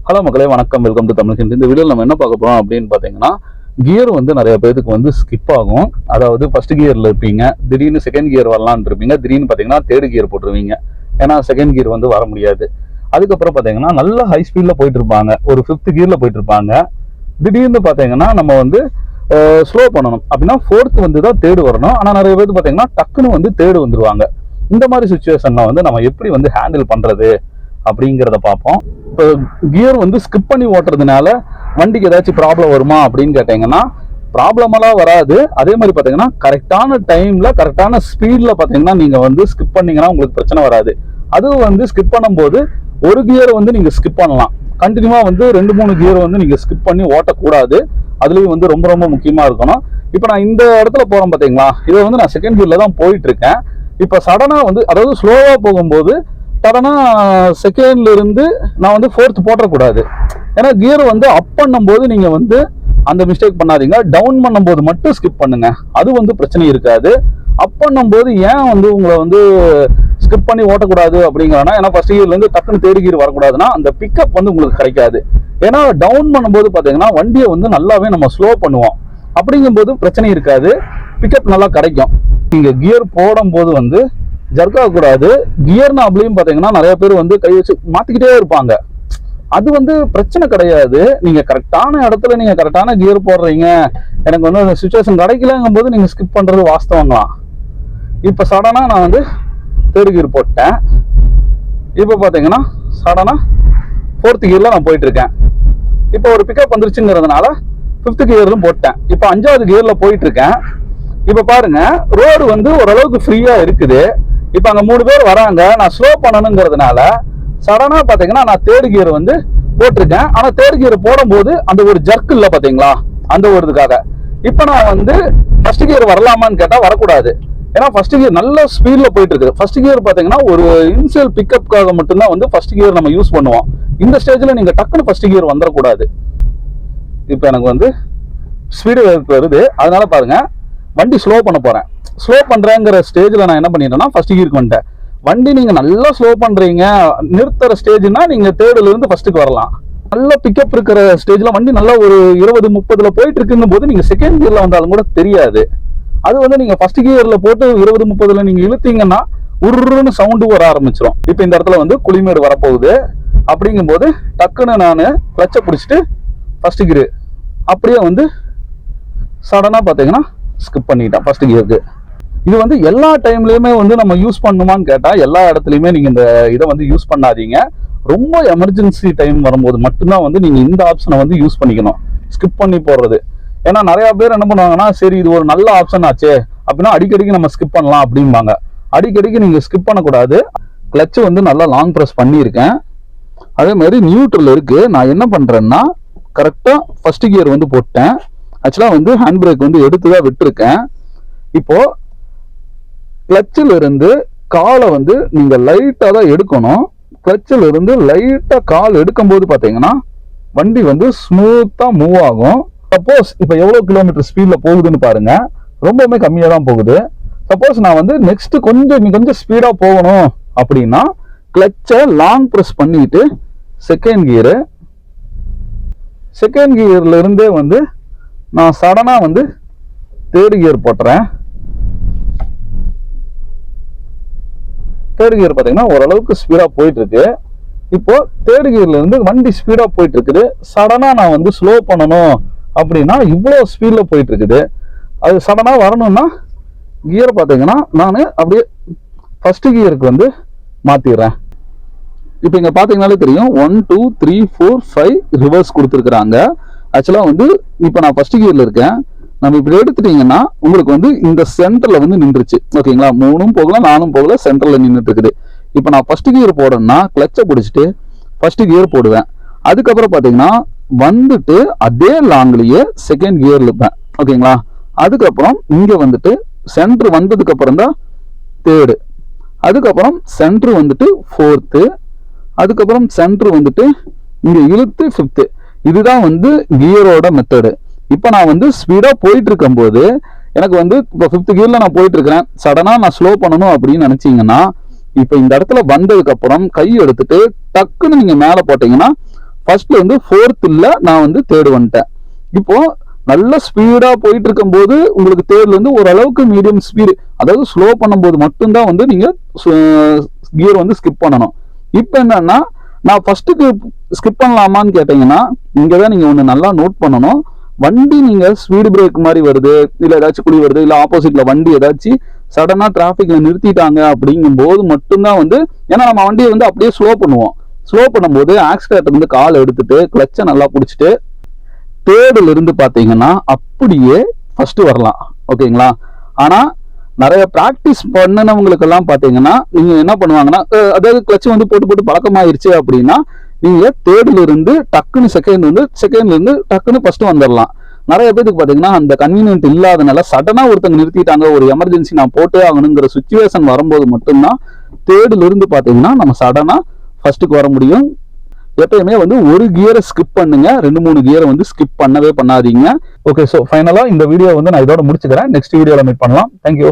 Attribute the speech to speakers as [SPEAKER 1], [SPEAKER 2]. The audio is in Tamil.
[SPEAKER 1] ஹலோ மக்களே, வணக்கம். Welcome to Tamil Hindi. இந்த வீடியோவில் நம்ம என்ன பார்க்க போகிறோம் அப்படின்னு பார்த்தீங்கன்னா, கியர் வந்து நிறைய பேருக்கு வந்து ஸ்கிப் ஆகும். அதாவது ஃபர்ஸ்ட் கியரில் இருப்பீங்க, திடீர்னு செகண்ட் கியர் வரலான்னு இருப்பீங்க, திடீர்னு பார்த்தீங்கன்னா தேர்ட் கியர் போட்டுருவீங்க. ஏன்னா செகண்ட் கியர் வந்து வர முடியாது. அதுக்கப்புறம் பார்த்தீங்கன்னா நல்ல ஹை ஸ்பீடில் போயிட்டு இருப்பாங்க, ஒரு 5th கியரில் போயிட்டு இருப்பாங்க. திடீர்னு பார்த்தீங்கன்னா நம்ம வந்து ஸ்லோ பண்ணணும் அப்படின்னா 4th வந்து தான் தேர்டு வரணும். ஆனால் நிறைய பேருக்கு பார்த்தீங்கன்னா டக்குன்னு வந்து தேர்டு வந்துருவாங்க. இந்த மாதிரி சுச்சுவேஷன்ல வந்து நம்ம எப்படி வந்து ஹேண்டில் பண்ணுறது அப்படிங்கிறத பார்ப்போம். இப்போ கியர் வந்து ஸ்கிப் பண்ணி ஓட்டுறதுனால வண்டிக்கு ஏதாச்சும் ப்ராப்ளம் வருமா அப்படின்னு கேட்டீங்கன்னா ப்ராப்ளமெல்லாம் வராது. அதே மாதிரி பார்த்தீங்கன்னா கரெக்டான டைமில் கரெக்டான ஸ்பீடில் பார்த்தீங்கன்னா நீங்கள் வந்து ஸ்கிப் பண்ணீங்கன்னா உங்களுக்கு பிரச்சனை வராது. அதுவும் வந்து ஸ்கிப் பண்ணும்போது ஒரு கியர் வந்து நீங்கள் ஸ்கிப் பண்ணலாம், கண்டினியூவாக வந்து 2-3 கியர் வந்து நீங்கள் ஸ்கிப் பண்ணி ஓட்டக்கூடாது. அதுலேயும் வந்து ரொம்ப ரொம்ப முக்கியமாக இருக்கணும். இப்போ நான் இந்த இடத்துல போகிறேன் பார்த்தீங்களா, இதை வந்து நான் செகண்ட் கியரில் தான் போயிட்டு இருக்கேன். இப்போ சடனாக வந்து அதாவது ஸ்லோவாக போகும்போது சடனாக செகண்ட்ல இருந்து நான் வந்து 4th போட்டக்கூடாது. ஏன்னா கியர் வந்து அப் பண்ணும்போது நீங்கள் வந்து அந்த மிஸ்டேக் பண்ணாதீங்க. டவுன் பண்ணும்போது மட்டும் ஸ்கிப் பண்ணுங்க, அது வந்து பிரச்சனை இருக்காது. அப் பண்ணும்போது ஏன் வந்து உங்களை வந்து ஸ்கிப் பண்ணி ஓட்டக்கூடாது அப்படிங்கிறனா, ஏன்னா ஃபர்ஸ்ட் கியர்லேருந்து டக்குன்னு தேர்ட் கியர் வரக்கூடாதுன்னா அந்த பிக்கப் வந்து உங்களுக்கு கிடைக்காது. ஏன்னா டவுன் பண்ணும்போது பார்த்தீங்கன்னா வண்டியை வந்து நல்லாவே நம்ம ஸ்லோ பண்ணுவோம். அப்படிங்கும்போது பிரச்சனை இருக்காது, பிக்கப் நல்லா கிடைக்கும். நீங்கள் கியர் போடும்போது வந்து ஜர்க்காகக்கூடாது. கியர் நாப்லையும் பார்த்தீங்கன்னா நிறைய பேர் வந்து கை வச்சு மாற்றிக்கிட்டே இருப்பாங்க. அது வந்து பிரச்சனை கிடையாது. நீங்கள் கரெக்டான இடத்துல நீங்கள் கரெக்டான கியர் போடுறீங்க, எனக்கு வந்து அந்த சுச்சுவேஷன் கிடைக்கலங்கும் போது நீங்கள் ஸ்கிப் பண்ணுறது வாஸ்தவங்களாம். இப்போ சடனாக நான் வந்து தேர்ட் கியர் போட்டேன். இப்போ பார்த்தீங்கன்னா சடனாக 4th கியரில் நான் போயிட்டுருக்கேன். இப்போ ஒரு பிக்கப் வந்துருச்சுங்கிறதுனால 5th கியர்லும் போட்டேன். இப்போ 5வது கியரில் போயிட்டுருக்கேன். இப்போ பாருங்க, ரோடு வந்து ஓரளவுக்கு ஃப்ரீயாக இருக்குது. இப்போ அங்கே 3 பேர் வராங்க, நான் ஸ்லோ பண்ணணுங்கிறதுனால சடனாக பார்த்தீங்கன்னா நான் தேர்ட் கியர் வந்து போட்டிருக்கேன். ஆனால் தேர்ட் கியர் போடும்போது அந்த ஒரு ஜர்க் இல்லை பார்த்தீங்களா, அந்த ஒரு இதுக்காக. இப்போ நான் வந்து ஃபர்ஸ்ட் கியர் வரலாமான்னு கேட்டால் வரக்கூடாது. ஏன்னா ஃபர்ஸ்ட் கியர் நல்ல ஸ்பீடில் போயிட்டு இருக்குது. ஃபர்ஸ்ட் கியர் பார்த்தீங்கன்னா ஒரு இனிஷியல் பிக்கப்புக்காக மட்டும்தான் வந்து ஃபர்ஸ்ட் கியர் நம்ம யூஸ் பண்ணுவோம். இந்த ஸ்டேஜில் நீங்கள் டக்குன்னு ஃபர்ஸ்ட் கியர் வந்துடக்கூடாது. இப்போ எனக்கு வந்து ஸ்பீடு வருது, அதனால பாருங்க வண்டி ஸ்லோ பண்ண போகிறேன். ஸ்லோ பண்ணுறேங்கிற ஸ்டேஜில் நான் என்ன பண்ணிட்டேன்னா ஃபர்ஸ்ட் கியருக்கு வந்துட்டேன். வண்டி நீங்கள் நல்லா ஸ்லோ பண்ணுறீங்க, நிறுத்துற ஸ்டேஜ்னா நீங்கள் தேர்டுலேருந்து ஃபர்ஸ்ட்டுக்கு வரலாம். நல்ல பிக்கப் இருக்கிற ஸ்டேஜில் வண்டி நல்லா ஒரு 20-30 போயிட்டு இருக்குங்கும் போது நீங்கள் செகண்ட் கியரில் வந்தாலும் கூட தெரியாது. அது வந்து நீங்கள் ஃபர்ஸ்ட் கியரில் போட்டு 20-30 நீங்கள் இழுத்தீங்கன்னா உருன்னு சவுண்டு வர ஆரம்பிச்சிடும். இப்போ இந்த இடத்துல வந்து குழிமேடு வரப்போகுது. அப்படிங்கும்போது டக்குன்னு நான் கிளச்சை பிடிச்சிட்டு ஃபர்ஸ்ட் கியர் அப்படியே வந்து சடனாக பார்த்தீங்கன்னா ஸ்கிப் பண்ணிட்டேன் ஃபர்ஸ்ட் கியருக்கு. இது வந்து எல்லா டைம்லையுமே வந்து நம்ம யூஸ் பண்ணுமான்னு கேட்டால் எல்லா இடத்துலையுமே நீங்கள் இந்த இதை வந்து யூஸ் பண்ணாதீங்க. ரொம்ப எமர்ஜென்சி டைம் வரும்போது மட்டும்தான் வந்து நீங்கள் இந்த ஆப்ஷனை வந்து யூஸ் பண்ணிக்கணும், ஸ்கிப் பண்ணி போடுறது. ஏன்னா நிறையா பேர் என்ன பண்ணுவாங்கன்னா, சரி இது ஒரு நல்ல ஆப்ஷன் ஆச்சு அப்படின்னா அடிக்கடிக்கு நம்ம ஸ்கிப் பண்ணலாம் அப்படிம்பாங்க. அடிக்கடிக்கு நீங்கள் ஸ்கிப் பண்ணக்கூடாது. கிளச்சு வந்து நல்லா லாங் ப்ரெஸ் பண்ணியிருக்கேன். அதே மாதிரி நியூட்ரல் இருக்குது. நான் என்ன பண்ணுறேன்னா கரெக்டாக ஃபர்ஸ்ட் கியர் வந்து போட்டேன். ஆக்சுவலாக வந்து ஹேண்ட் பிரேக் வந்து எடுத்து தான் விட்டுருக்கேன். இப்போது கிளச்சில் இருந்து காலை வந்து நீங்கள் லைட்டாக தான் எடுக்கணும். கிளச்சில் இருந்து லைட்டாக கால் எடுக்கும்போது பார்த்தீங்கன்னா வண்டி வந்து ஸ்மூத்தாக மூவ் ஆகும். சப்போஸ் இப்போ எவ்வளோ கிலோமீட்டர் ஸ்பீடில் போகுதுன்னு பாருங்கள், ரொம்பவுமே கம்மியாக தான் போகுது. சப்போஸ் நான் வந்து நெக்ஸ்ட் கொஞ்சம் ஸ்பீடாக போகணும் அப்படின்னா கிளச்சை லாங் ப்ரெஸ் பண்ணிட்டு செகண்ட் கியர்ல இருந்தே வந்து நான் சடனாக வந்து தேர்ட் கியர் போட்டுறேன். தேர்ட் கியர் பார்த்தீங்கன்னா ஓரளவுக்கு ஸ்பீடாக போயிட்டு இருக்கு. இப்போ தேர்ட் கியர்ல இருந்து வண்டி ஸ்பீடாக போயிட்டு இருக்குது. சடனாக நான் வந்து ஸ்லோ பண்ணணும் அப்படின்னா இவ்வளோ ஸ்பீடில் போயிட்டு இருக்குது. அது சடனாக வரணும்னா கியர் பார்த்தீங்கன்னா நான் அப்படியே ஃபர்ஸ்ட் கியருக்கு வந்து மாற்றிடுறேன். இப்போ இங்கே பார்த்தீங்கன்னாலே தெரியும் 1 2 3 4 5 ரிவர்ஸ் கொடுத்துருக்குறாங்க. ஆக்சுவலாக வந்து இப்போ நான் ஃபர்ஸ்ட் கியரில் இருக்கேன். நம்ம இப்படி எடுத்துட்டீங்கன்னா உங்களுக்கு வந்து இந்த சென்டரில் வந்து நின்றுச்சு. ஓகேங்களா, 3ம் போகல 4ம் போகல, சென்டரில் நின்றுட்டு இருக்குது. இப்போ நான் ஃபர்ஸ்ட் கியர் போடணும்னா கிளச்சை பிடிச்சிட்டு ஃபர்ஸ்ட் கியர் போடுவேன். அதுக்கப்புறம் பார்த்தீங்கன்னா வந்துட்டு அதே லாங்லேயே செகண்ட் கியர் இருப்பேன். ஓகேங்களா, அதுக்கப்புறம் இங்கே வந்துட்டு சென்டர் வந்ததுக்கு அப்புறம் தான் தேர்டு, அதுக்கப்புறம் சென்டர் வந்துட்டு 4th, அதுக்கப்புறம் சென்டர் வந்துட்டு இங்கே இழுத்து 5th. இதுதான் வந்து கியரோட மெத்தடு. இப்போ நான் வந்து ஸ்பீடாக போயிட்டு இருக்கும்போது எனக்கு வந்து இப்போ 5th கியரில் நான் போயிட்டு இருக்கிறேன். சடனாக நான் ஸ்லோ பண்ணணும் அப்படின்னு நினச்சிங்கன்னா இப்போ இந்த இடத்துல வந்ததுக்கு அப்புறம் கை எடுத்துட்டு டக்குன்னு நீங்கள் மேலே போட்டீங்கன்னா ஃபர்ஸ்ட்ல இருந்து ஃபோர்த்ல நான் வந்து தேர்டு வந்துட்டேன். இப்போ நல்ல ஸ்பீடா போயிட்டு இருக்கும் போது உங்களுக்கு தேர்ட்ல இருந்து ஓரளவுக்கு மீடியம் ஸ்பீடு, அதாவது ஸ்லோ பண்ணும்போது மட்டும்தான் வந்து நீங்க கியர் வந்து ஸ்கிப் பண்ணணும். இப்போ என்னன்னா நான் ஃபர்ஸ்ட்டுக்கு ஸ்கிப் பண்ணலாமான்னு கேட்டீங்கன்னா இங்கதான் நீங்க ஒண்ணு நல்லா நோட் பண்ணணும். வண்டி நீங்க ஸ்பீடு பிரேக் மாதிரி வருது, இல்ல ஏதாச்சும் குழி வருது, இல்ல ஆப்போசிட்ல வண்டி ஏதாச்சும் சடனா டிராபிக்ல நிறுத்திட்டாங்க அப்படிங்கும் போது மட்டும்தான் வந்து, ஏன்னா நம்ம வண்டியை வந்து அப்படியே ஸ்லோ பண்ணுவோம். ஸ்லோ பண்ணும்போது ஆக்சிலேட்டர் வந்து கால் எடுத்துட்டு கிளச்சை நல்லா பிடிச்சிட்டு தேர்டுல இருந்து பாத்தீங்கன்னா அப்படியே ஃபர்ஸ்ட் வரலாம். ஓகேங்களா? ஆனா நிறைய பிராக்டிஸ் பண்ணினவங்களுக்கு எல்லாம் பாத்தீங்கன்னா நீங்க என்ன பண்ணுவாங்கன்னா, அதாவது கிளச் வந்து போட்டு போட்டு பழக்கமாயிருச்சு அப்படின்னா நீங்க தேர்டுல இருந்து டக்குன்னு செகண்ட்ல இருந்து டக்குன்னு ஃபர்ஸ்ட் வந்துடலாம். நிறைய பேருக்கு பாத்தீங்கன்னா அந்த கன்வீனியன்ட் இல்லாதனால சடனா ஒருத்தங்க நிறுத்திட்டாங்க, ஒரு எமர்ஜென்சி நான் போட்டே ஆகணுங்கிற சுச்சுவேஷன் வரும்போது மட்டும்தான் தேர்டுல இருந்து பாத்தீங்கன்னா நம்ம சடனா ஃபர்ஸ்ட்டுக்கு வர முடியும். எப்பயுமே வந்து ஒரு கியரை ஸ்கிப் பண்ணுங்க, 2-3 கியரை வந்து ஸ்கிப் பண்ணவே பண்ணாதீங்க. ஓகே, ஸோ ஃபைனலா இந்த வீடியோ வந்து நான் இதோட முடிச்சுக்கிறேன். நெக்ஸ்ட் வீடியோல மீட் பண்ணலாம். தேங்க்யூ.